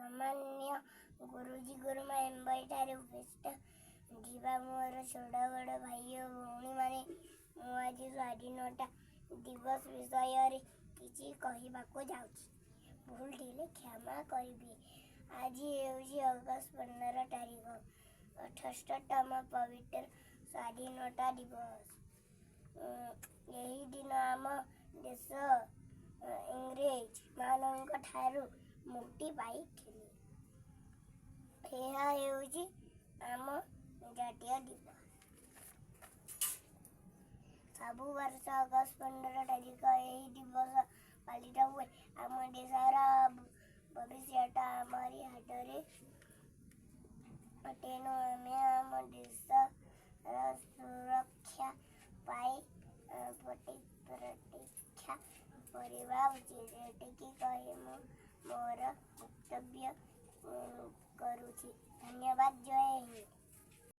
सम्मान्य गुरुजी गुरुमा एम्बईठारे उपस्थित जीवा मोर छोट बड़ भाई और भौणी माने मु आज स्वाधीनता दिवस विषय किछि कहिबाको जाउछि। भूल ढिले क्षमा करिबे। आज हेउछि अगस्त 15 तारिख 68तम पवित्र स्वाधीनता दिवस। यही दिन आम देश इंग्रेज मानक ठारू मुक्ति पाइथिले। यह हेउछि आम जातीय दिवस। सब वर्ष अगस्त 15 तारिख यही दिवस पालित हुए। आम देशर भविष्यटा आमरी हाथरे। तेणु आमे आम देशर सुरक्षा पाई प्रतीक्षा करवा उचित। एटिकी कहि मोर वक्तव्य करुछि। धन्यवाद। जय